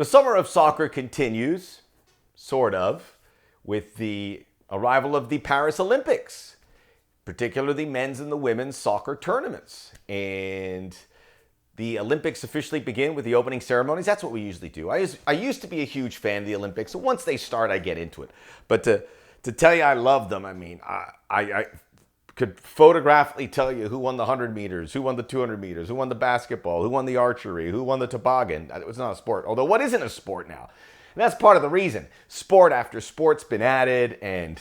The summer of soccer continues, sort of, with the arrival of the Paris Olympics, particularly the men's and the women's soccer tournaments. And the Olympics officially begin with the opening ceremonies. That's what we usually do. I used to be a huge fan of the Olympics. So once they start, I get into it. But to tell you I love them, I mean, I could photographically tell you who won the 100 meters, who won the 200 meters, who won the basketball, who won the archery, who won the toboggan. It was not a sport, although what isn't a sport now? And that's part of the reason. Sport after sport's been added, and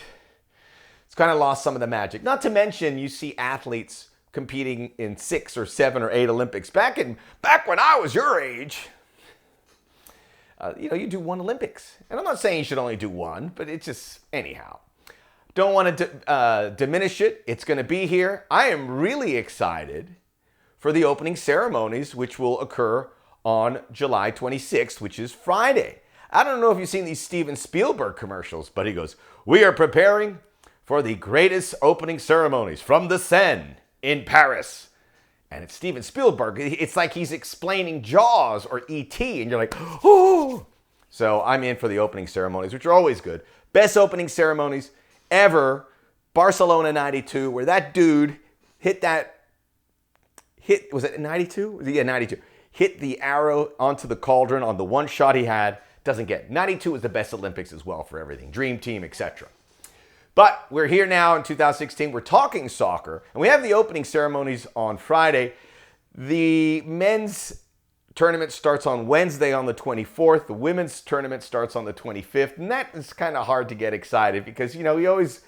it's kind of lost some of the magic. Not to mention, you see athletes competing in 6 or 7 or 8 Olympics. Back when I was your age, you do one Olympics. And I'm not saying you should only do one, but it's just, anyhow. Don't want to diminish it. It's going to be here. I am really excited for the opening ceremonies, which will occur on July 26th, which is Friday. I don't know if you've seen these Steven Spielberg commercials, but he goes, "We are preparing for the greatest opening ceremonies from the Seine in Paris." And it's Steven Spielberg. It's like he's explaining Jaws or E.T., and you're like, oh. So I'm in for the opening ceremonies, which are always good. Best opening ceremonies ever. Barcelona 92, where that dude was it 92? Yeah, 92. Hit the arrow onto the cauldron on the one shot he had. Doesn't get it. 92 was the best Olympics as well for everything. Dream team, etc. But we're here now in 2016. We're talking soccer, and we have the opening ceremonies on Friday. The men's tournament starts on Wednesday on the 24th. The women's tournament starts on the 25th. And that is kind of hard to get excited because, we always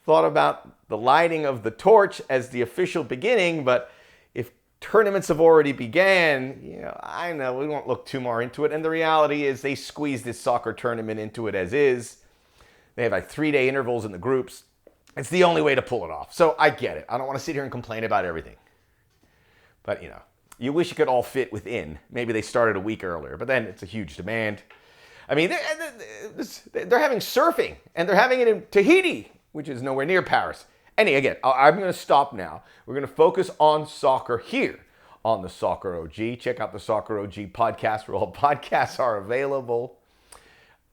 thought about the lighting of the torch as the official beginning. But if tournaments have already began, I know we won't look too more into it. And the reality is they squeeze this soccer tournament into it as is. They have like 3-day intervals in the groups. It's the only way to pull it off. So I get it. I don't want to sit here and complain about everything. But, you wish it could all fit within. Maybe they started a week earlier, but then it's a huge demand. I mean, they're having surfing, and they're having it in Tahiti, which is nowhere near Paris. Again, I'm going to stop now. We're going to focus on soccer here on the Soccer OG. Check out the Soccer OG podcast where all podcasts are available.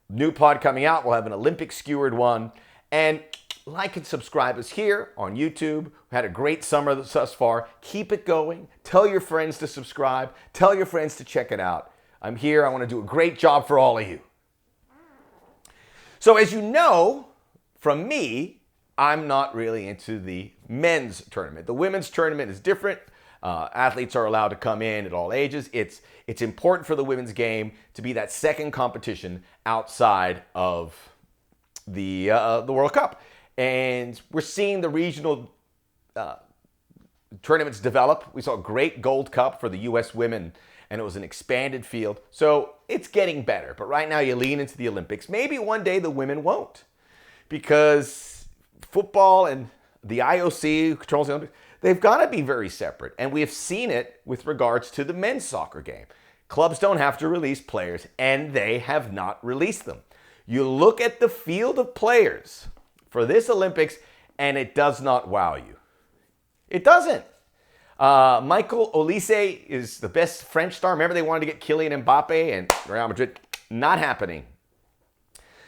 New pod coming out. We'll have an Olympic skewered one. And like and subscribe us here on YouTube. We had a great summer thus far. Keep it going. Tell your friends to subscribe. Tell your friends to check it out. I'm here. I want to do a great job for all of you. So as you know from me, I'm not really into the men's tournament. The women's tournament is different. Athletes are allowed to come in at all ages. It's important for the women's game to be that second competition outside of the World Cup. And we're seeing the regional tournaments develop. We saw a great Gold Cup for the U.S. women, and it was an expanded field. So it's getting better. But right now you lean into the Olympics. Maybe one day the women won't, because football and the IOC, who controls the Olympics, they've got to be very separate. And we have seen it with regards to the men's soccer game. Clubs don't have to release players, and they have not released them. You look at the field of players for this Olympics, and it does not wow you. It doesn't. Michael Olise is the best French star. Remember they wanted to get Kylian Mbappe and Real Madrid. Not happening.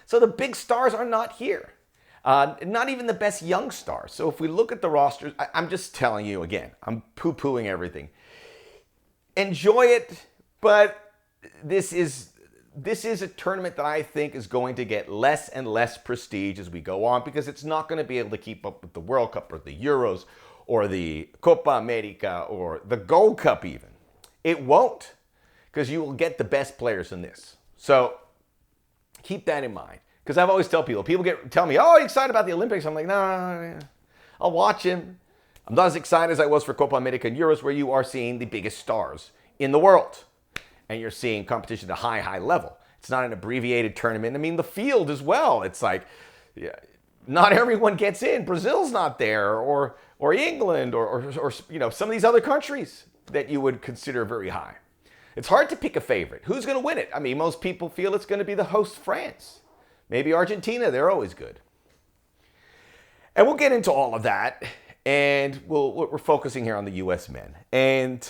So the big stars are not here. Not even the best young stars. So if we look at the rosters, I'm just telling you again, I'm poo-pooing everything. Enjoy it, but this is a tournament that I think is going to get less and less prestige as we go on, because it's not going to be able to keep up with the World Cup or the Euros or the Copa America or the Gold Cup even. It won't, because you will get the best players in this. So keep that in mind. Because I've always tell people tell me, oh, are you excited about the Olympics? I'm like, no, I'll watch him. I'm not as excited as I was for Copa America and Euros, where you are seeing the biggest stars in the world. And you're seeing competition at a high level. It's not an abbreviated tournament. I mean, the field as well. It's like, not everyone gets in. Brazil's not there, or England, or some of these other countries that you would consider very high. It's hard to pick a favorite. Who's going to win it? I mean, most people feel it's going to be the host France. Maybe Argentina, they're always good. And we'll get into all of that, and we're focusing here on the U.S. men. And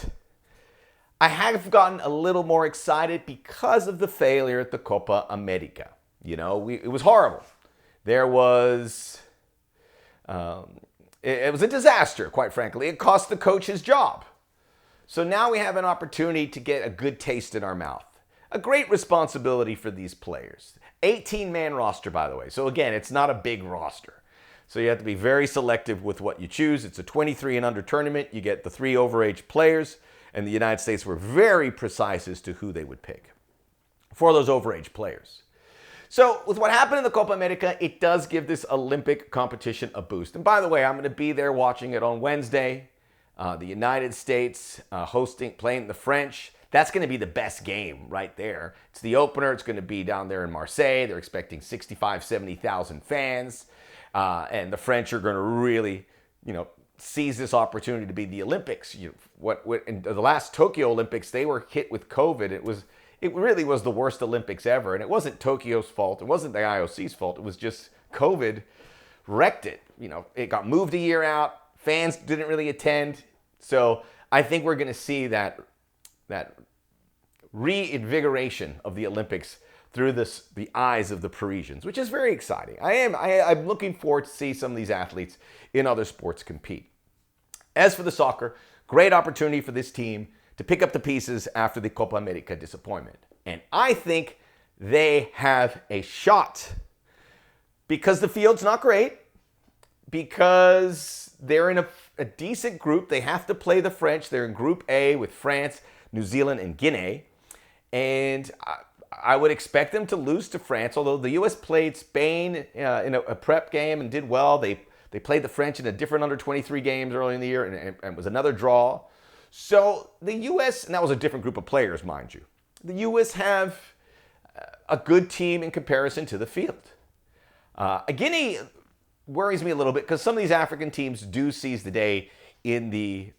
I have gotten a little more excited because of the failure at the Copa America. It was horrible. There was, it was a disaster, quite frankly. It cost the coach his job. So now we have an opportunity to get a good taste in our mouth. A great responsibility for these players. 18-man roster, by the way. So again, it's not a big roster. So you have to be very selective with what you choose. It's a 23 and under tournament. You get the 3 overage players, and the United States were very precise as to who they would pick for those overage players. So with what happened in the Copa America, it does give this Olympic competition a boost. And by the way, I'm going to be there watching it on Wednesday. The United States playing the French. That's going to be the best game right there. It's the opener. It's going to be down there in Marseille. They're expecting 65, 70,000 fans. And the French are going to really, seize this opportunity to be the Olympics. In the last Tokyo Olympics, they were hit with COVID. It really was the worst Olympics ever. And it wasn't Tokyo's fault. It wasn't the IOC's fault. It was just COVID wrecked it. It got moved a year out. Fans didn't really attend. So I think we're going to see that reinvigoration of the Olympics through the eyes of the Parisians, which is very exciting. I'm looking forward to see some of these athletes in other sports compete. As for the soccer, great opportunity for this team to pick up the pieces after the Copa America disappointment. And I think they have a shot because the field's not great, because they're in a decent group. They have to play the French. They're in Group A with France, New Zealand, and Guinea. And I would expect them to lose to France, although the U.S. played Spain in a prep game and did well. They played the French in a different under-23 games early in the year, and it was another draw. So the U.S., and that was a different group of players, mind you. The U.S. have a good team in comparison to the field. Guinea worries me a little bit because some of these African teams do seize the day in the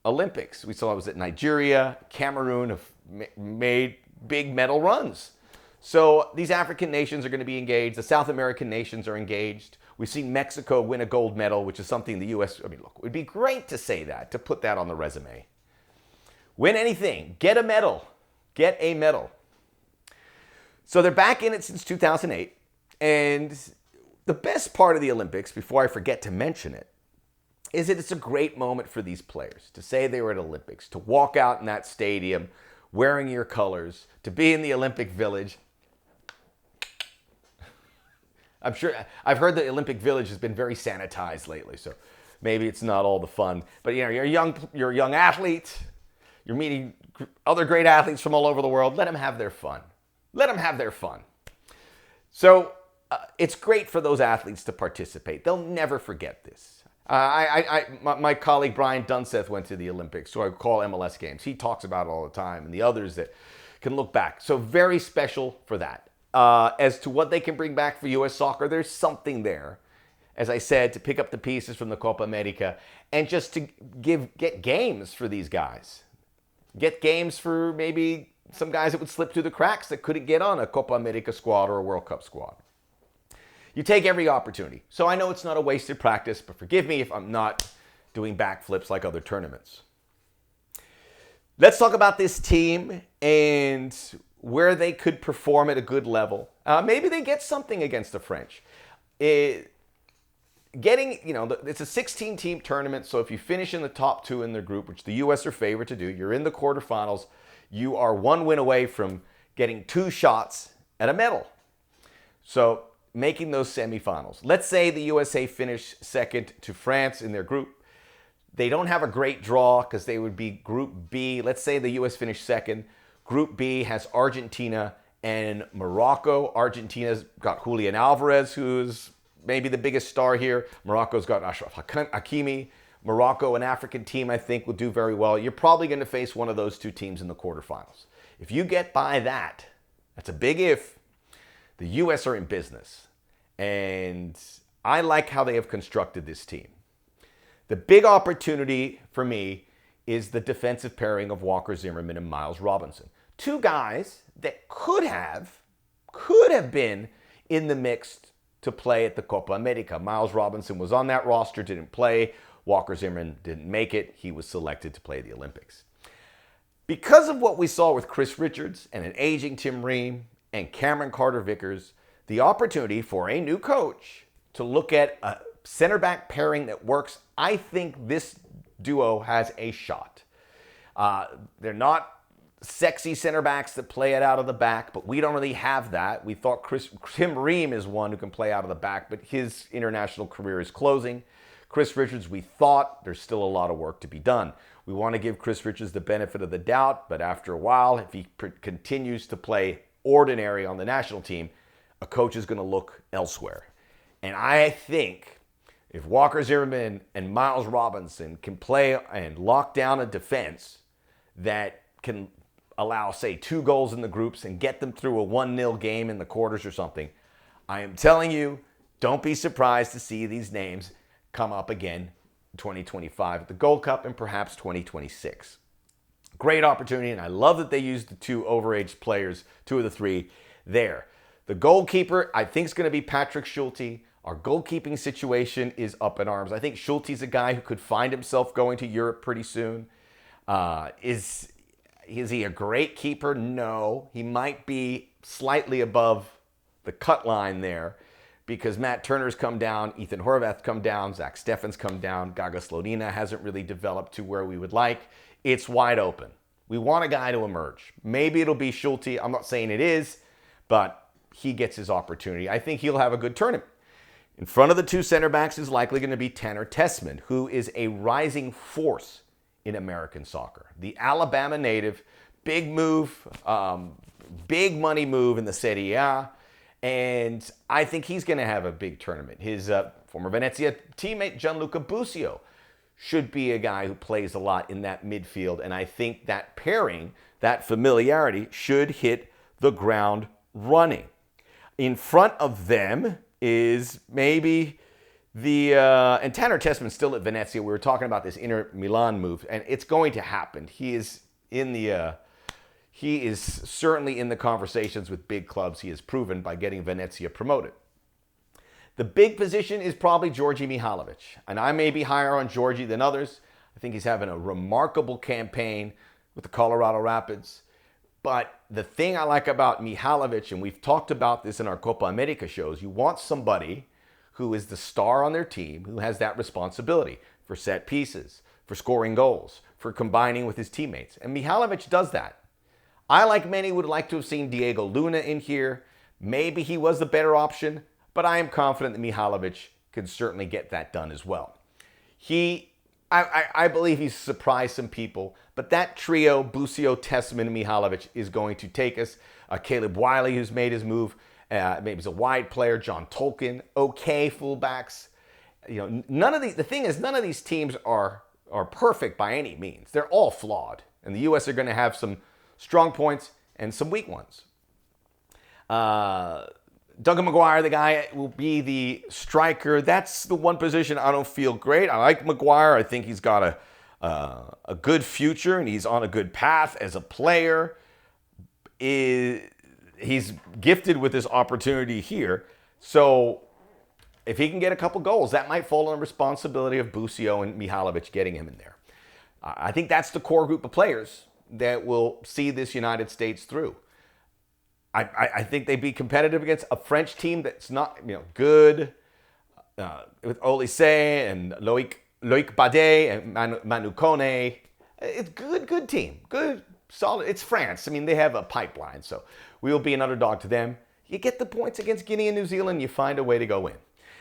Olympics. We saw it was at Nigeria, Cameroon have made big medal runs. So these African nations are going to be engaged. The South American nations are engaged. We've seen Mexico win a gold medal, which is something the U.S., look, it would be great to say that, to put that on the resume. Win anything. Get a medal. Get a medal. So they're back in it since 2008. And the best part of the Olympics, before I forget to mention it, is that it's a great moment for these players to say they were at Olympics, to walk out in that stadium wearing your colors, to be in the Olympic Village. I've heard the Olympic Village has been very sanitized lately, so maybe it's not all the fun. But you're a young athlete. You're meeting other great athletes from all over the world. Let them have their fun. Let them have their fun. So it's great for those athletes to participate. They'll never forget this. My colleague Brian Dunseth went to the Olympics, so I call MLS games. He talks about it all the time, and the others that can look back. So very special for that. As to what they can bring back for U.S. soccer, there's something there. As I said, to pick up the pieces from the Copa America and just to get games for these guys. Get games for maybe some guys that would slip through the cracks that couldn't get on a Copa America squad or a World Cup squad. You take every opportunity. So I know it's not a wasted practice, but forgive me if I'm not doing backflips like other tournaments. Let's talk about this team and where they could perform at a good level. Maybe they get something against the French. It's a 16-team tournament, so if you finish in the top 2 in their group, which the U.S. are favored to do, you're in the quarterfinals, you are 1 win away from getting 2 shots at a medal. So making those semifinals. Let's say the USA finish second to France in their group. They don't have a great draw because they would be Group B. Let's say the U.S. finished second. Group B has Argentina and Morocco. Argentina's got Julian Alvarez, who's maybe the biggest star here. Morocco's got Ashraf Hakimi. Morocco, an African team, I think, will do very well. You're probably going to face one of those 2 teams in the quarterfinals. If you get by that, that's a big if. The U.S. are in business, and I like how they have constructed this team. The big opportunity for me is the defensive pairing of Walker Zimmerman and Miles Robinson. 2 guys that could have been in the mix to play at the Copa America. Miles Robinson was on that roster, didn't play. Walker Zimmerman didn't make it. He was selected to play the Olympics. Because of what we saw with Chris Richards and an aging Tim Ream and Cameron Carter-Vickers, the opportunity for a new coach to look at a center back pairing that works, I think this duo has a shot. They're not sexy center backs that play it out of the back, but we don't really have that. We thought Tim Ream is one who can play out of the back, but his international career is closing. Chris Richards, we thought there's still a lot of work to be done. We want to give Chris Richards the benefit of the doubt, but after a while, if he continues to play ordinary on the national team, a coach is going to look elsewhere. And I think if Walker Zimmerman and Miles Robinson can play and lock down a defense that can allow, say, 2 goals in the groups and get them through a 1-0 game in the quarters or something, I am telling you, don't be surprised to see these names come up again in 2025 at the Gold Cup and perhaps 2026. Great opportunity, and I love that they used the 2 overage players, 2 of the 3 there. The goalkeeper, I think, is going to be Patrick Schulte. Our goalkeeping situation is up in arms. I think Schulte's a guy who could find himself going to Europe pretty soon. Is he a great keeper? No. He might be slightly above the cut line there because Matt Turner's come down, Ethan Horvath's come down, Zach Steffen's come down, Gaga Slonina hasn't really developed to where we would like. It's wide open. We want a guy to emerge. Maybe it'll be Schulte. I'm not saying it is, but he gets his opportunity. I think he'll have a good tournament. In front of the 2 center backs is likely going to be Tanner Tessman, who is a rising force in American soccer. The Alabama native, big move, big money move in the Serie A, and I think he's going to have a big tournament. His former Venezia teammate, Gianluca Busio, should be a guy who plays a lot in that midfield, and I think that pairing, that familiarity, should hit the ground running. In front of them is maybe and Tanner Tessman's still at Venezia. We were talking about this Inter Milan move, and it's going to happen. He is certainly in the conversations with big clubs. He has proven by getting Venezia promoted. The big position is probably Georgi Mihalovic, and I may be higher on Georgi than others. I think he's having a remarkable campaign with the Colorado Rapids. But the thing I like about Mihalovic, and we've talked about this in our Copa America shows, you want somebody who is the star on their team, who has that responsibility for set pieces, for scoring goals, for combining with his teammates. And Mihalovic does that. I, like many, would like to have seen Diego Luna in here. Maybe he was the better option, but I am confident that Mihalovic can certainly get that done as well. I believe he's surprised some people, but that trio, Busio, Tessman, and Mihalovic, is going to take us. Caleb Wiley, who's made his move, maybe he's a wide player. John Tolkien, okay fullbacks. None of these. The thing is, none of these teams are perfect by any means. They're all flawed, and the U.S. are going to have some strong points and some weak ones. Duncan Maguire, the guy, will be the striker. That's the one position I don't feel great. I like Maguire. I think he's got a good future, and he's on a good path as a player. He's gifted with this opportunity here. So if he can get a couple goals, that might fall on the responsibility of Busio and Mihalovic getting him in there. I think that's the core group of players that will see this United States through. I think they'd be competitive against a French team that's not good, with Olise and Loic Badet and Manu Kone. It's good team, good, solid. It's France. I mean, they have a pipeline, so we will be an underdog to them. You get the points against Guinea and New Zealand, you find a way to go in.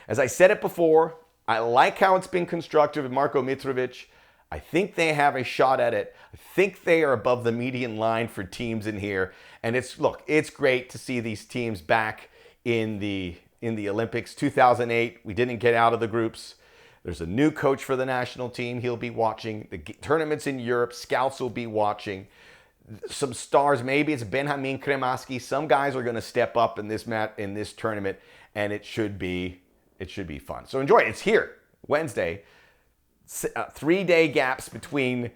As I said it before, I like how it's been constructed with Marko Mitrovic. I think they have a shot at it. I think they are above the median line for teams in here. And it's great to see these teams back in the Olympics. 2008, we didn't get out of the groups. There's a new coach for the national team. He'll be watching. The tournaments in Europe, scouts will be watching. Some stars, maybe it's Benjamin Kremaski. Some guys are going to step up in this tournament, and it should be fun. So enjoy it. It's here, Wednesday. 3-day gaps between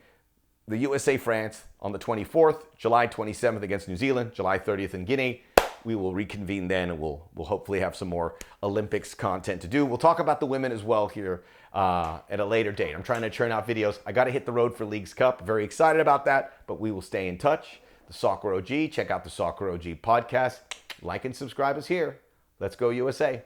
the USA-France on the 24th, July 27th against New Zealand, July 30th in Guinea. we will reconvene then, and we'll hopefully have some more Olympics content to do. We'll talk about the women as well here at a later date. I'm trying to churn out videos. I got to hit the road for Leagues Cup. Very excited about that, but we will stay in touch. The Soccer OG. Check out the Soccer OG podcast. Like and subscribe us here. Let's go USA.